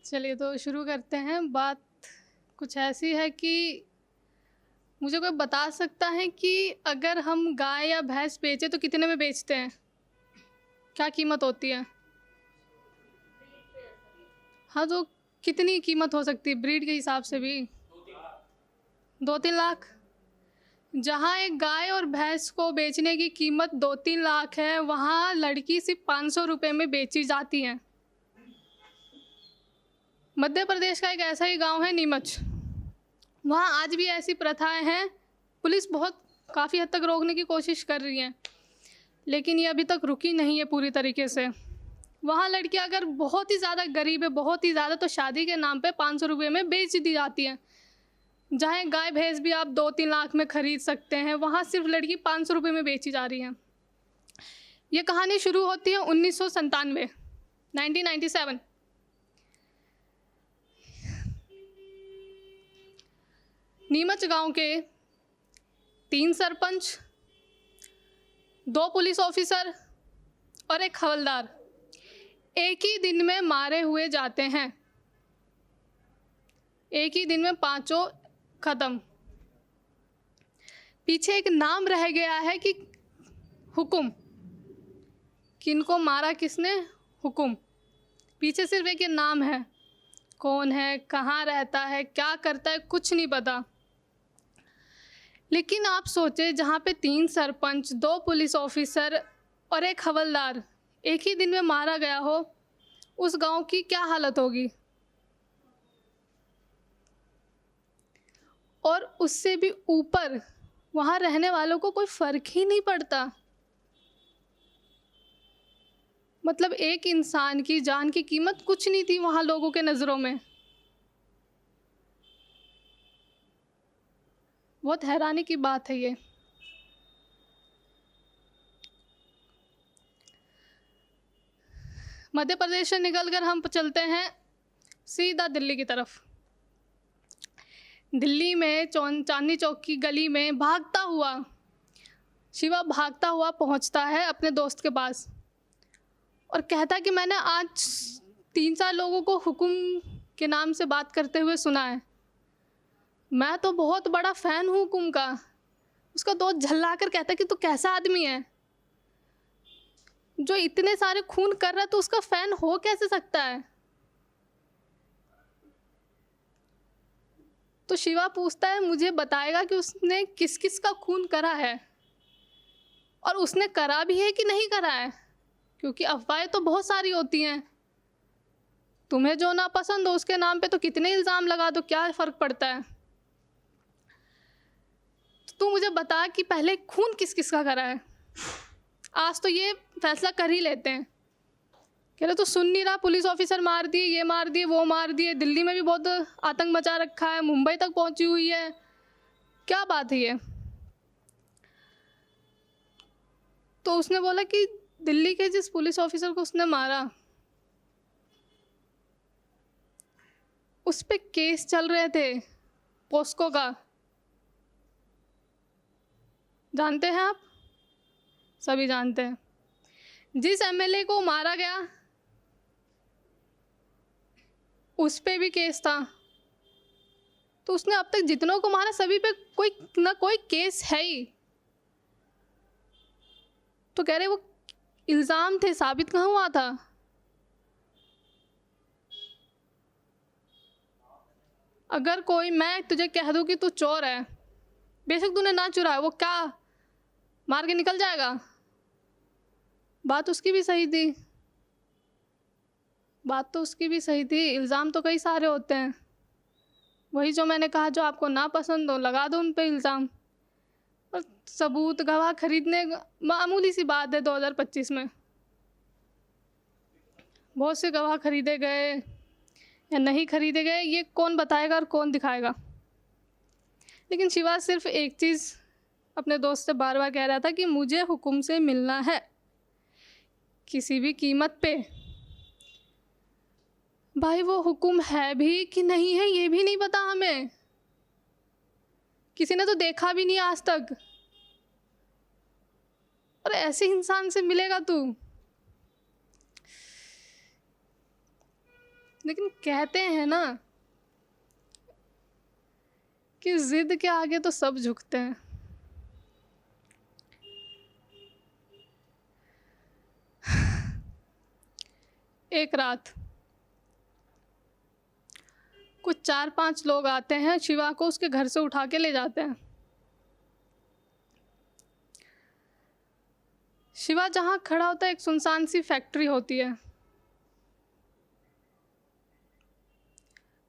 चलिए तो शुरू करते हैं। बात कुछ ऐसी है कि मुझे कोई बता सकता है कि अगर हम गाय या भैंस बेचें तो कितने में बेचते हैं? क्या कीमत होती है? हाँ, तो कितनी कीमत हो सकती है ब्रीड के हिसाब से भी? 2-3 लाख। जहाँ एक गाय और भैंस को बेचने की कीमत 2-3 लाख है, वहाँ लड़की सिर्फ 500 रुपये में बेची जाती हैं। मध्य प्रदेश का एक ऐसा ही गांव है नीमच। वहाँ आज भी ऐसी प्रथाएं हैं। पुलिस काफ़ी हद तक रोकने की कोशिश कर रही है, लेकिन ये अभी तक रुकी नहीं है पूरी तरीके से। वहाँ लड़कियाँ अगर बहुत ही ज़्यादा गरीब है, बहुत ही ज़्यादा, तो शादी के नाम पे 500 रुपये में बेच दी जाती हैं। जहाँ गाय भैंस भी आप 2-3 लाख में ख़रीद सकते हैं, वहाँ सिर्फ लड़की 500 रुपये में बेची जा रही है। ये कहानी शुरू होती है 1997। नीमच गांव के 3 सरपंच, 2 पुलिस ऑफिसर और एक हवलदार एक ही दिन में मारे हुए जाते हैं। एक ही दिन में 5 ख़त्म। पीछे एक नाम रह गया है कि हुकुम, किनको मारा किसने? हुकुम। पीछे सिर्फ एक ये नाम है। कौन है, कहाँ रहता है, क्या करता है, कुछ नहीं पता। लेकिन आप सोचे, जहाँ पे 3 सरपंच, 2 पुलिस ऑफिसर और एक हवलदार एक ही दिन में मारा गया हो, उस गांव की क्या हालत होगी? और उससे भी ऊपर वहाँ रहने वालों को कोई फ़र्क ही नहीं पड़ता। मतलब एक इंसान की जान की कीमत कुछ नहीं थी वहाँ लोगों के नज़रों में। बहुत हैरानी की बात है ये। मध्य प्रदेश से निकलकर हम चलते हैं सीधा दिल्ली की तरफ। दिल्ली में चांदनी चौक की गली में भागता हुआ शिवा पहुंचता है अपने दोस्त के पास और कहता है कि मैंने आज 3-4 लोगों को हुकुम के नाम से बात करते हुए सुना है। मैं तो बहुत बड़ा फ़ैन हूँ हुकुम का। उसका दोस्त झल्ला कर कहता है कि तू कैसा आदमी है जो इतने सारे खून कर रहा है, तो उसका फ़ैन हो कैसे सकता है? तो शिवा पूछता है, मुझे बताएगा कि उसने किस किस का खून करा है और उसने करा भी है कि नहीं करा है, क्योंकि अफवाहें तो बहुत सारी होती हैं। तुम्हें जो ना पसंद हो उसके नाम पे तो कितने इल्ज़ाम लगा दो, क्या फ़र्क पड़ता है? तो तू मुझे बता कि पहले खून किस किस का करा है। आज तो ये फैसला कर ही लेते हैं। कह रहे तो सुन नहीं रहा, पुलिस ऑफिसर मार दिए, ये मार दिए, वो मार दिए, दिल्ली में भी बहुत आतंक मचा रखा है, मुंबई तक पहुंची हुई है, क्या बात है ये? तो उसने बोला कि दिल्ली के जिस पुलिस ऑफिसर को उसने मारा, उस पे केस चल रहे थे पोस्को का। जानते हैं आप? सभी जानते हैं। जिस एमएलए को मारा गया उस पे भी केस था। तो उसने अब तक जितनों को मारा सभी पे कोई ना कोई केस है ही। तो कह रहे वो इल्ज़ाम थे, साबित कहाँ हुआ था? अगर कोई मैं तुझे कह दूँ कि तू चोर है, बेशक तूने ना चुराया, वो क्या मार के निकल जाएगा? बात उसकी भी सही थी। बात तो उसकी भी सही थी। इल्ज़ाम तो कई सारे होते हैं। वही जो मैंने कहा, जो आपको ना पसंद हो लगा दो उन पे इल्ज़ाम। और सबूत, गवाह खरीदने मामूली सी बात है 2025 में। बहुत से गवाह खरीदे गए या नहीं खरीदे गए, ये कौन बताएगा और कौन दिखाएगा? लेकिन शिवा सिर्फ एक चीज़ अपने दोस्त से बार बार कह रहा था कि मुझे हुकुम से मिलना है किसी भी कीमत पे। भाई वो हुकुम है भी कि नहीं है ये भी नहीं पता हमें। किसी ने तो देखा भी नहीं आज तक, और ऐसे इंसान से मिलेगा तू? लेकिन कहते हैं ना कि जिद के आगे तो सब झुकते हैं। एक रात कुछ 4-5 लोग आते हैं, शिवा को उसके घर से उठा के ले जाते हैं। शिवा जहाँ खड़ा होता है एक सुनसान सी फैक्ट्री होती है,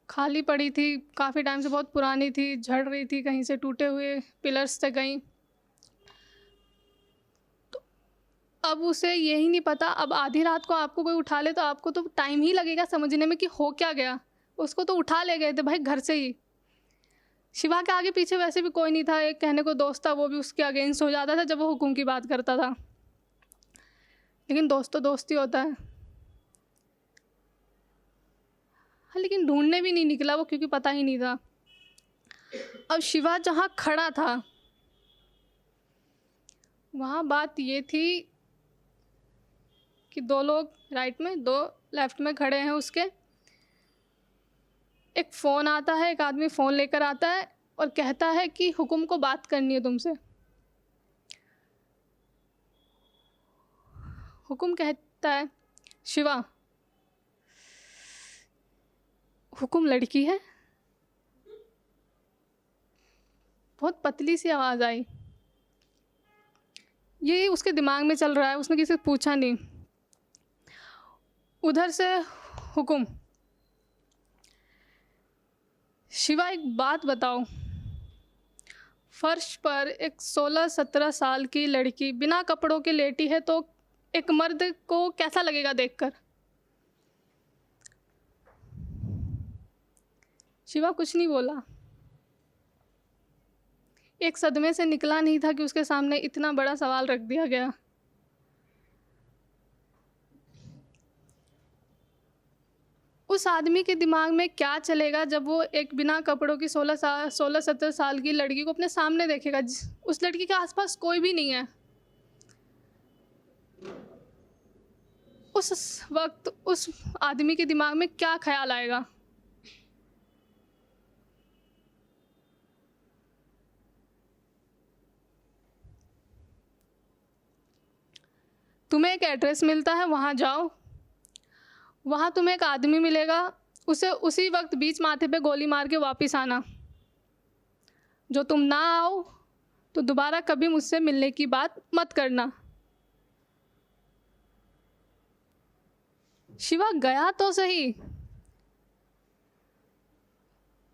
खाली पड़ी थी, काफ़ी टाइम से बहुत पुरानी थी, झड़ रही थी, कहीं से टूटे हुए पिलर्स थे कहीं। तो अब उसे यही नहीं पता, अब आधी रात को आपको कोई उठा ले तो आपको तो टाइम ही लगेगा समझने में कि हो क्या गया। उसको तो उठा ले गए थे भाई घर से ही। शिवा के आगे पीछे वैसे भी कोई नहीं था, एक कहने को दोस्त था, वो भी उसके अगेंस्ट हो जाता था जब वो हुक्म की बात करता था, लेकिन दोस्त तो दोस्त ही होता है। हाँ, लेकिन ढूंढने भी नहीं निकला वो, क्योंकि पता ही नहीं था। अब शिवा जहाँ खड़ा था वहाँ बात ये थी कि 2 लोग राइट में 2 लेफ्ट में खड़े हैं उसके। एक फ़ोन आता है, एक आदमी फ़ोन लेकर आता है और कहता है कि हुक्म को बात करनी है तुमसे। हुक्म कहता है, शिवा, हुक्म लड़की है। बहुत पतली सी आवाज़ आई। ये उसके दिमाग में चल रहा है, उसने किसी से पूछा नहीं। उधर से हुक्म, शिवा एक बात बताओ, फर्श पर एक 16-17 साल की लड़की बिना कपड़ों के लेटी है तो एक मर्द को कैसा लगेगा देखकर? शिवा कुछ नहीं बोला। एक सदमे से निकला नहीं था कि उसके सामने इतना बड़ा सवाल रख दिया गया। उस आदमी के दिमाग में क्या चलेगा जब वो एक बिना कपड़ों की 16-17 साल की लड़की को अपने सामने देखेगा? उस लड़की के आसपास कोई भी नहीं है। उस वक्त उस आदमी के दिमाग में क्या ख्याल आएगा? तुम्हें एक एड्रेस मिलता है, वहाँ जाओ, वहाँ तुम्हें एक आदमी मिलेगा, उसे उसी वक्त बीच माथे पे गोली मार के वापस आना। जो तुम ना आओ तो दोबारा कभी मुझसे मिलने की बात मत करना। शिवा गया तो सही,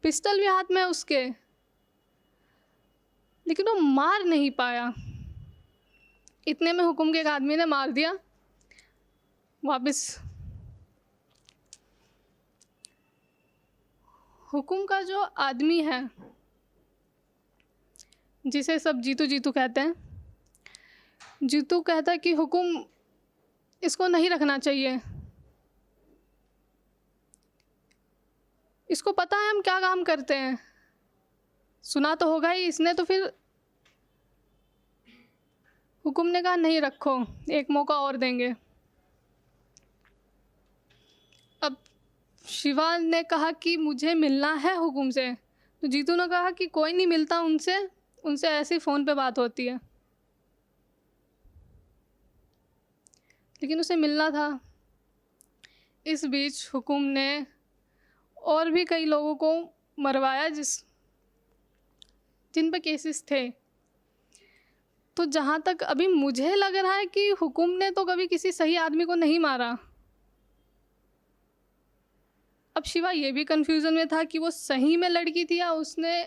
पिस्टल भी हाथ में है उसके, लेकिन वो मार नहीं पाया। इतने में हुक्म के एक आदमी ने मार दिया वापस। हुक्म का जो आदमी है, जिसे सब जीतू जीतू कहते हैं, जीतू कहता है कि हुक्म इसको नहीं रखना चाहिए, इसको पता है हम क्या काम करते हैं, सुना तो होगा ही इसने। तो फिर हुक्म ने कहा नहीं रखो, एक मौका और देंगे। अब शिवा ने कहा कि मुझे मिलना है हुक्म से, तो जीतू ने कहा कि कोई नहीं मिलता उनसे, उनसे ऐसे ही फ़ोन पे बात होती है। लेकिन उसे मिलना था। इस बीच हुक्म ने और भी कई लोगों को मरवाया जिन पर केसेस थे। तो जहाँ तक अभी मुझे लग रहा है कि हुक्म ने तो कभी किसी सही आदमी को नहीं मारा। अब शिवा ये भी कन्फ्यूज़न में था कि वो सही में लड़की थी या उसने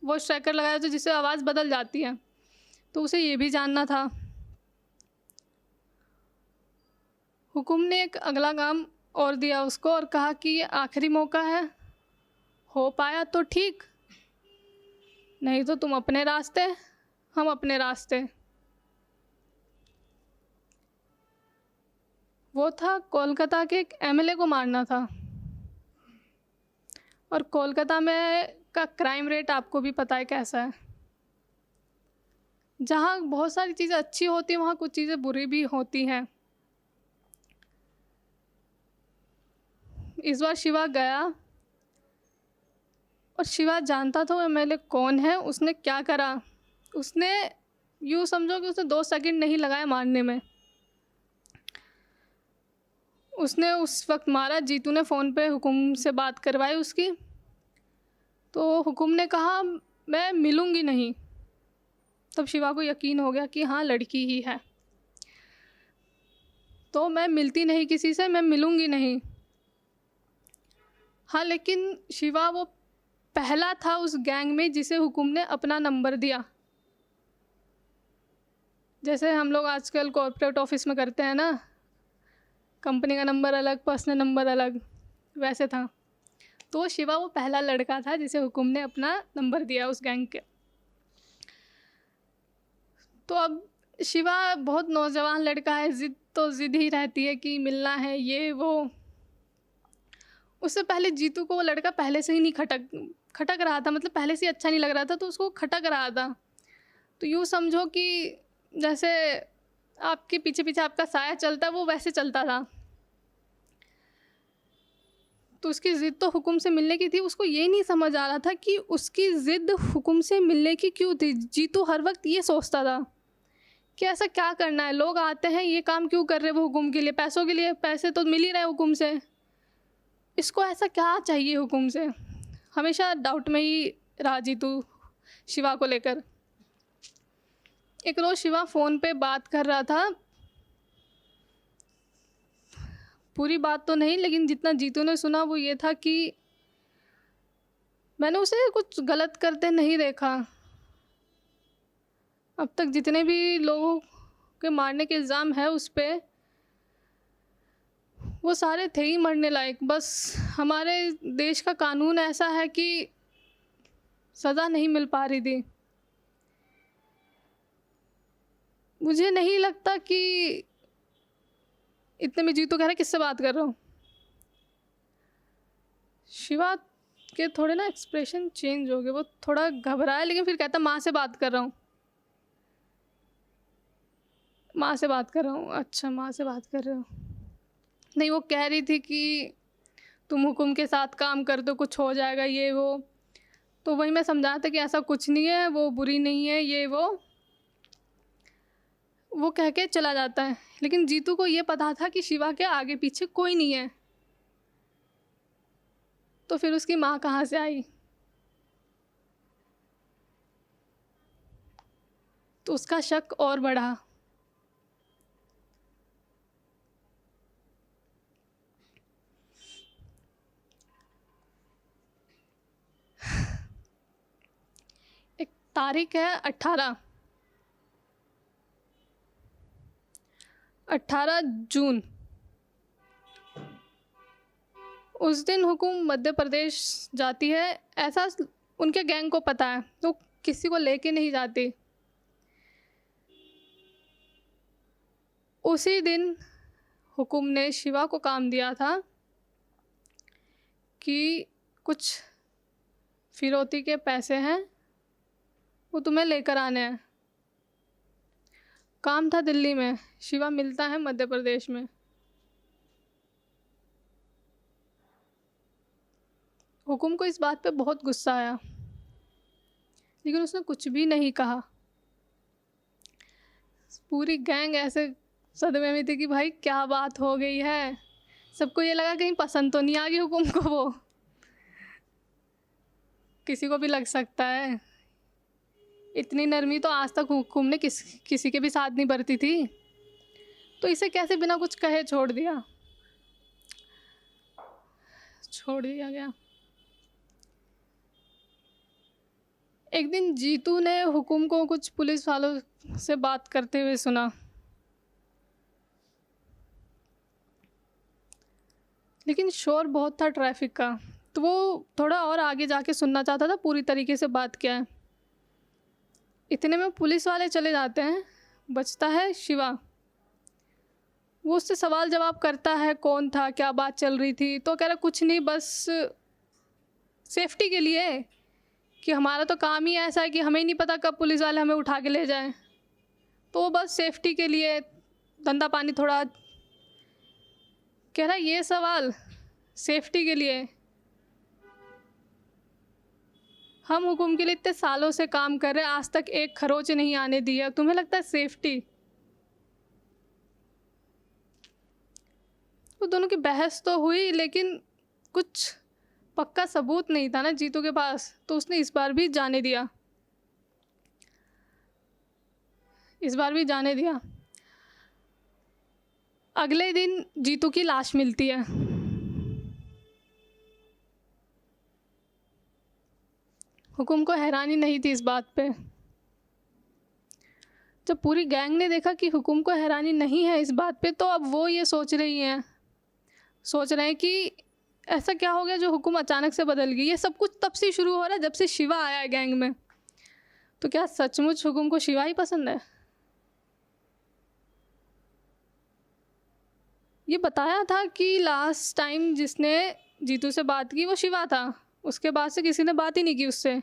वो स्ट्राइकर लगाया था जिससे आवाज़ बदल जाती है, तो उसे ये भी जानना था। हुक्म ने एक अगला काम और दिया उसको और कहा कि ये आखिरी मौका है, हो पाया तो ठीक, नहीं तो तुम अपने रास्ते, हम अपने रास्ते। वो था कोलकाता के एक एमएलए को मारना था, और कोलकाता में का क्राइम रेट आपको भी पता है कैसा है। जहाँ बहुत सारी चीज़ें अच्छी होती हैं वहाँ कुछ चीज़ें बुरी भी होती हैं। इस बार शिवा गया और शिवा जानता था वो एमएलए कौन है। उसने क्या करा, उसने यूँ समझो कि उसने 2 सेकंड नहीं लगाए मारने में। उसने उस वक्त मारा। जीतू ने फ़ोन पे हुकुम से बात करवाई उसकी, तो हुकुम ने कहा मैं मिलूँगी नहीं। तब शिवा को यकीन हो गया कि हाँ लड़की ही है, तो मैं मिलती नहीं किसी से, मैं मिलूँगी नहीं। हाँ, लेकिन शिवा वो पहला था उस गैंग में जिसे हुकुम ने अपना नंबर दिया। जैसे हम लोग आजकल कॉर्पोरेट ऑफिस में करते हैं ना, कंपनी का नंबर अलग, पर्सनल नंबर अलग, वैसे था। तो शिवा वो पहला लड़का था जिसे हुकुम ने अपना नंबर दिया उस गैंग के। तो अब शिवा बहुत नौजवान लड़का है, ज़िद तो ज़िद ही रहती है कि मिलना है ये वो। उससे पहले जीतू को वो लड़का पहले से ही नहीं खटक रहा था, मतलब पहले से ही अच्छा नहीं लग रहा था, तो उसको खटक रहा था। तो यूँ समझो कि जैसे आपके पीछे पीछे आपका साया चलता है, वो वैसे चलता था। तो उसकी ज़िद तो हुकुम से मिलने की थी। उसको ये नहीं समझ आ रहा था कि उसकी ज़िद हुकुम से मिलने की क्यों थी। जीतू हर वक्त ये सोचता था कि ऐसा क्या करना है, लोग आते हैं ये काम क्यों कर रहे वो हुकुम के लिए, पैसों के लिए, पैसे तो मिल ही रहे हुकुम से, इसको ऐसा क्या चाहिए हुकुम से। हमेशा डाउट में ही रहा जीतू शिवा को लेकर। एक रोज़ शिवा फ़ोन पे बात कर रहा था, पूरी बात तो नहीं, लेकिन जितना जीतू ने सुना वो ये था कि मैंने उसे कुछ गलत करते नहीं देखा। अब तक जितने भी लोगों के मारने के इल्ज़ाम है उस पे, वो सारे थे ही मरने लायक। बस हमारे देश का कानून ऐसा है कि सज़ा नहीं मिल पा रही थी। मुझे नहीं लगता कि इतने में जीतू कह रहा है किससे बात कर रहा हूँ। शिवा के थोड़े ना एक्सप्रेशन चेंज हो गए, वो थोड़ा घबराया, लेकिन फिर कहता माँ से बात कर रहा हूँ, माँ से बात कर रहा हूँ। अच्छा, माँ से बात कर रहे हो? नहीं, वो कह रही थी कि तुम हुकुम के साथ काम कर दो, कुछ हो जाएगा ये वो। तो वही मैं समझा था कि ऐसा कुछ नहीं है, वो बुरी नहीं है ये वो कह के चला जाता है। लेकिन जीतू को ये पता था कि शिवा के आगे पीछे कोई नहीं है, तो फिर उसकी माँ कहाँ से आई। तो उसका शक और बढ़ा। एक तारीख है 18 जून। उस दिन हुकुम मध्य प्रदेश जाती है, ऐसा उनके गैंग को पता है, तो किसी को लेके नहीं जाती। उसी दिन हुकुम ने शिवा को काम दिया था कि कुछ फिरौती के पैसे हैं, वो तुम्हें लेकर आने हैं। काम था दिल्ली में, शिवा मिलता है मध्य प्रदेश में। हुकुम को इस बात पे बहुत गुस्सा आया, लेकिन उसने कुछ भी नहीं कहा। पूरी गैंग ऐसे सदमे में थी कि भाई क्या बात हो गई है। सबको ये लगा कहीं पसंद तो नहीं आ गई हुकुम को, वो किसी को भी लग सकता है। इतनी नरमी तो आज तक हुकुम ने किसी के भी साथ नहीं बरती थी, तो इसे कैसे बिना कुछ कहे छोड़ दिया गया। एक दिन जीतू ने हुकुम को कुछ पुलिस वालों से बात करते हुए सुना, लेकिन शोर बहुत था ट्रैफिक का, तो वो थोड़ा और आगे जाके सुनना चाहता था पूरी तरीके से बात क्या है। इतने में पुलिस वाले चले जाते हैं, बचता है शिवा। वो उससे सवाल जवाब करता है कौन था, क्या बात चल रही थी, तो कह रहा कुछ नहीं, बस सेफ्टी के लिए, कि हमारा तो काम ही ऐसा है कि हमें नहीं पता कब पुलिस वाले हमें उठा के ले जाएं, तो बस सेफ्टी के लिए धंधा पानी थोड़ा। कह रहा ये सवाल सेफ्टी के लिए। हम हुकुम के लिए इतने सालों से काम कर रहे हैं, आज तक एक खरोच नहीं आने दी है, तुम्हें लगता है सेफ्टी? वो दोनों की बहस तो हुई, लेकिन कुछ पक्का सबूत नहीं था ना जीतू के पास, तो उसने इस बार भी जाने दिया, इस बार भी जाने दिया। अगले दिन जीतू की लाश मिलती है। हुकुम को हैरानी नहीं थी इस बात पे। जब पूरी गैंग ने देखा कि हुकुम को हैरानी नहीं है इस बात पे, तो अब वो ये सोच रहे हैं कि ऐसा क्या हो गया जो हुकुम अचानक से बदल गई। ये सब कुछ तब से शुरू हो रहा है जब से शिवा आया है गैंग में। तो क्या सचमुच हुकुम को शिवा ही पसंद है? ये बताया था कि लास्ट टाइम जिसने जीतू से बात की वो शिवा था, उसके बाद से किसी ने बात ही नहीं की उससे।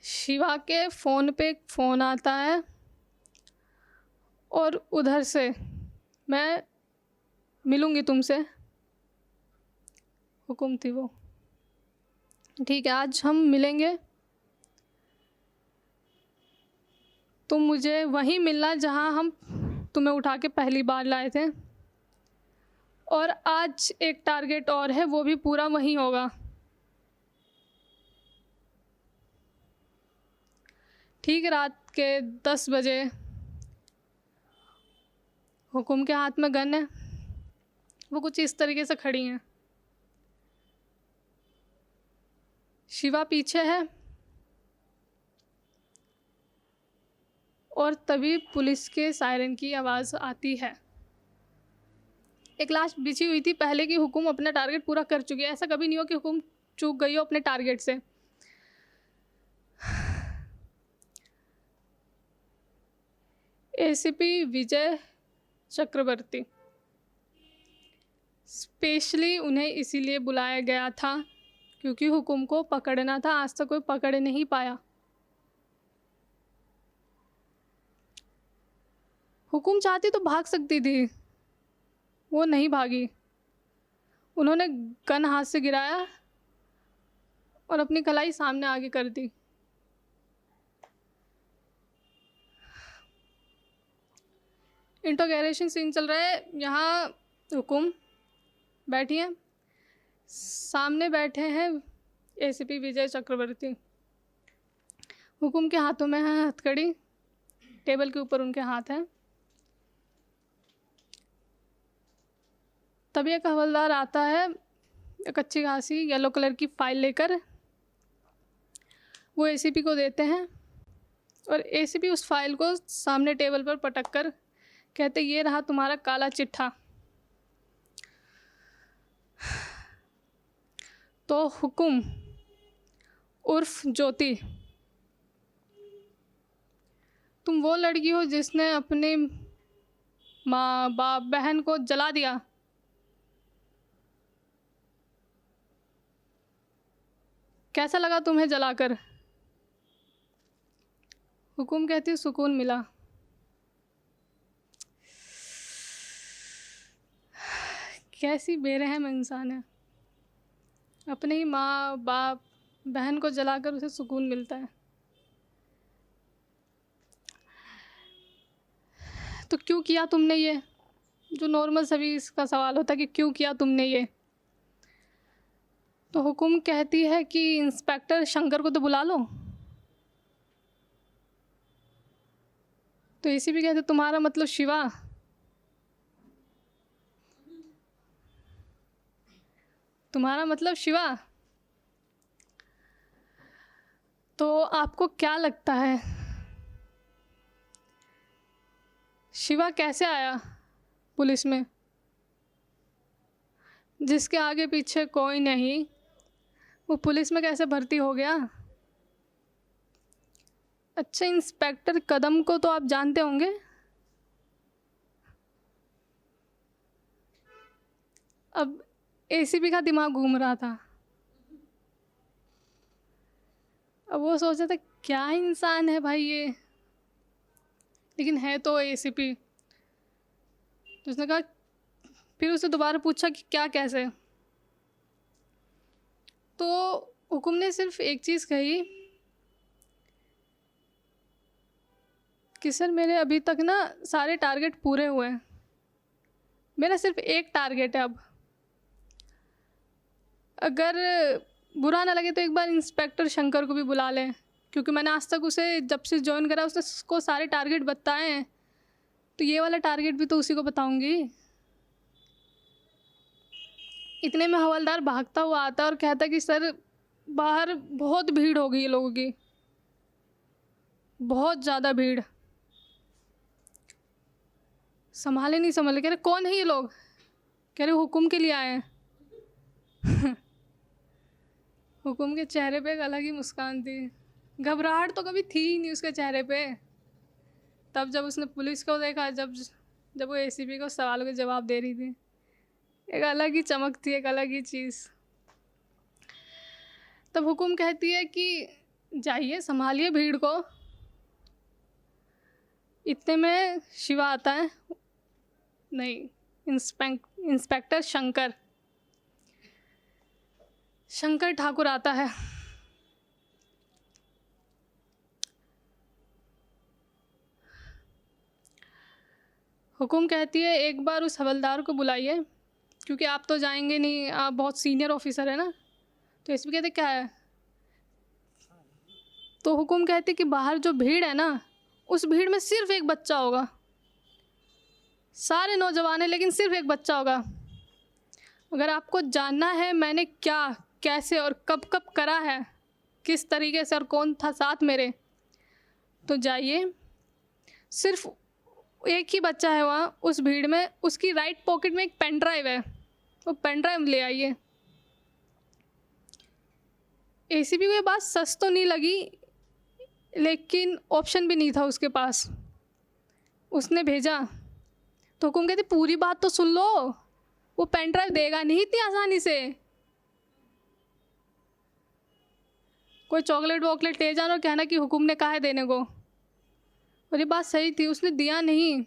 शिवा के फ़ोन पे एक फ़ोन आता है और उधर से, मैं मिलूँगी तुमसे, हुकुम थी वो। ठीक है, आज हम मिलेंगे, तुम मुझे वहीं मिलना जहाँ हम तुम्हें उठा के पहली बार लाए थे, और आज एक टारगेट और है, वो भी पूरा वहीं होगा। ठीक रात के 10 बजे हुकुम के हाथ में गन है, वो कुछ इस तरीके से खड़ी हैं, शिवा पीछे है, और तभी पुलिस के सायरन की आवाज़ आती है। एक लाश बिछी हुई थी पहले की, हुकुम अपना टारगेट पूरा कर चुकी है। ऐसा कभी नहीं हो कि हुकुम चूक गई हो अपने टारगेट से। एसीपी विजय चक्रवर्ती, स्पेशली उन्हें इसीलिए बुलाया गया था क्योंकि हुकुम को पकड़ना था, आज तक कोई पकड़ नहीं पाया। हुकुम चाहती तो भाग सकती थी, वो नहीं भागी। उन्होंने गन हाथ से गिराया और अपनी कलाई सामने आगे कर दी। इंटरोगेशन सीन चल रहा है। यहाँ हुकुम बैठी हैं, सामने बैठे हैं एसीपी विजय चक्रवर्ती। हुकुम के हाथों में है हथकड़ी, टेबल के ऊपर उनके हाथ हैं। तभी एक हवलदार आता है, एक अच्छी खासी येलो कलर की फाइल लेकर, वो एसीपी को देते हैं, और एसीपी उस फाइल को सामने टेबल पर पटक कर कहते, ये रहा तुम्हारा काला चिट्ठा। तो हुकुम उर्फ ज्योति, तुम वो लड़की हो जिसने अपनी माँ बाप बहन को जला दिया। कैसा लगा तुम्हें जलाकर? हुकुम कहती, सुकून मिला। कैसी बेरहम इंसान है, अपने ही माँ बाप बहन को जलाकर उसे सुकून मिलता है। तो क्यों किया तुमने ये? जो नॉर्मल सभी इसका सवाल होता है कि क्यों किया तुमने ये। तो हुकुम कहती है कि इंस्पेक्टर शंकर को तो बुला लो। तो एसीपी कहते, तुम्हारा मतलब शिवा? तुम्हारा मतलब शिवा? तो आपको क्या लगता है शिवा कैसे आया पुलिस में, जिसके आगे पीछे कोई नहीं, वो पुलिस में कैसे भर्ती हो गया? अच्छा, इंस्पेक्टर कदम को तो आप जानते होंगे। अब एसीपी का दिमाग घूम रहा था, अब वो सोच रहा था क्या इंसान है भाई ये, लेकिन है तो एसीपी। तो उसने कहा, फिर उससे दोबारा पूछा कि क्या कैसे। तो हुकुम ने सिर्फ एक चीज़ कही कि सर मेरे अभी तक ना सारे टारगेट पूरे हुए हैं, मेरा सिर्फ एक टारगेट है अब। अगर बुरा ना लगे तो एक बार इंस्पेक्टर शंकर को भी बुला लें, क्योंकि मैंने आज तक उसे जब से ज्वाइन करा उसने उसको सारे टारगेट बताए हैं, तो ये वाला टारगेट भी तो उसी को बताऊंगी। इतने में हवलदार भागता हुआ आता और कहता कि सर बाहर बहुत भीड़ हो गई है लोगों की, बहुत ज़्यादा भीड़, संभाले नहीं संभाले। कह रहे कौन है ये लोग? कह रहे हुकुम के लिए आए हैं। हुकुम के चेहरे पे एक अलग ही मुस्कान थी, घबराहट तो कभी थी ही नहीं उसके चेहरे पे। तब जब उसने पुलिस को देखा, जब वो एसीपी को सवालों के जवाब दे रही थी, एक अलग ही चमक थी, एक अलग ही चीज़। तब हुकुम कहती है कि जाइए संभालिए भीड़ को। इतने में शिवा आता है, नहीं इंस्पेक्टर शंकर ठाकुर आता है। हुकुम कहती है एक बार उस हवलदार को बुलाइए, क्योंकि आप तो जाएंगे नहीं, आप बहुत सीनियर ऑफिसर है ना। तो इसमें कहते क्या है? तो हुकुम कहती कि बाहर जो भीड़ है ना, उस भीड़ में सिर्फ एक बच्चा होगा, सारे नौजवान हैं लेकिन सिर्फ एक बच्चा होगा। अगर आपको जानना है मैंने क्या कैसे और कब कब करा है, किस तरीके से और कौन था साथ मेरे, तो जाइए। सिर्फ एक ही बच्चा है वहाँ उस भीड़ में, उसकी राइट पॉकेट में एक पेन ड्राइव है, वो पेन ड्राइव ले आइए। एसीपी को ये बात सच तो नहीं लगी, लेकिन ऑप्शन भी नहीं था उसके पास, उसने भेजा। तो हुकुम कहते पूरी बात तो सुन लो, वो पेन ड्राइव देगा नहीं इतनी आसानी से। कोई चॉकलेट वॉकलेट ले जाना और कहना कि हुकुम ने कहा है देने को। और ये बात सही थी, उसने दिया नहीं।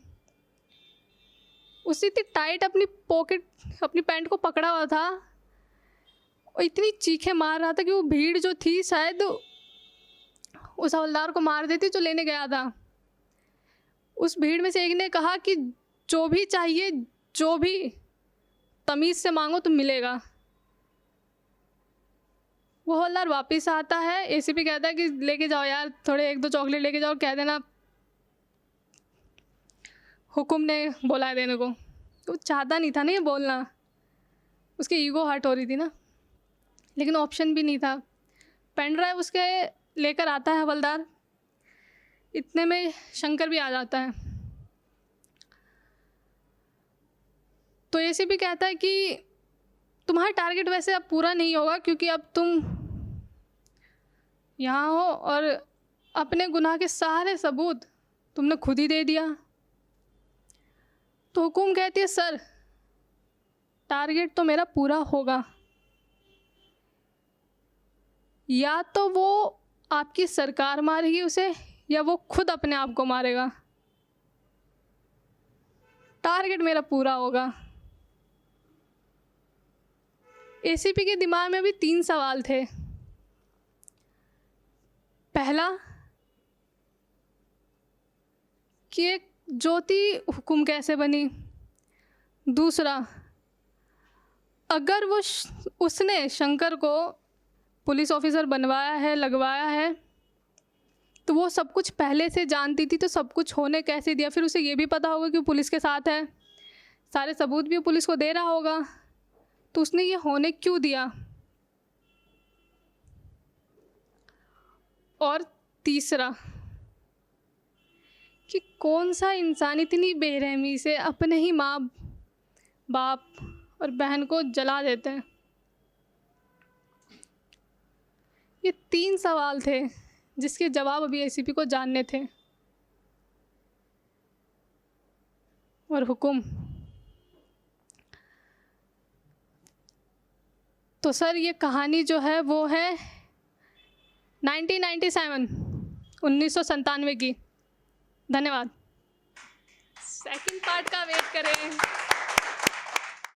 उसने इतनी टाइट अपनी पॉकेट, अपनी पैंट को पकड़ा हुआ था और इतनी चीखें मार रहा था कि वो भीड़ जो थी शायद उस हवलदार को मार देती जो लेने गया था। उस भीड़ में से एक ने कहा कि जो भी चाहिए, जो भी तमीज़ से मांगो तो मिलेगा। वो हवलदार वापस आता है, एसीपी कहता है कि लेके जाओ यार, थोड़े एक दो चॉकलेट लेके जाओ, कह देना हुकुम ने बोला है देने को। वो चाहता नहीं था ना ये बोलना, उसकी ईगो हर्ट हो रही थी ना, लेकिन ऑप्शन भी नहीं था। पेन ड्राइव उसके लेकर आता है हवलदार, इतने में शंकर भी आ जाता है। तो एसीपी कहता है कि तुम्हारा टारगेट वैसे अब पूरा नहीं होगा, क्योंकि अब तुम यहाँ हो और अपने गुनाह के सारे सबूत तुमने खुद ही दे दिया। तो हुकुम कहती है सर टारगेट तो मेरा पूरा होगा, या तो वो आपकी सरकार मारेगी उसे या वो खुद अपने आप को मारेगा, टारगेट मेरा पूरा होगा। एसीपी के दिमाग में भी 3 सवाल थे। पहला कि एक ज्योति हुकुम कैसे बनी, दूसरा अगर वो उसने शंकर को पुलिस ऑफिसर बनवाया है, लगवाया है, तो वो सब कुछ पहले से जानती थी, तो सब कुछ होने कैसे दिया। फिर उसे ये भी पता होगा कि वो पुलिस के साथ है, सारे सबूत भी वो पुलिस को दे रहा होगा, तो उसने ये होने क्यों दिया। और तीसरा कि कौन सा इंसान इतनी बेरहमी से अपने ही माँ बाप और बहन को जला देते हैं। ये 3 सवाल थे जिसके जवाब अभी एसीपी को जानने थे। और हुकुम, तो सर ये कहानी जो है वो है 1997 की। धन्यवाद। सेकंड पार्ट का वेट करें।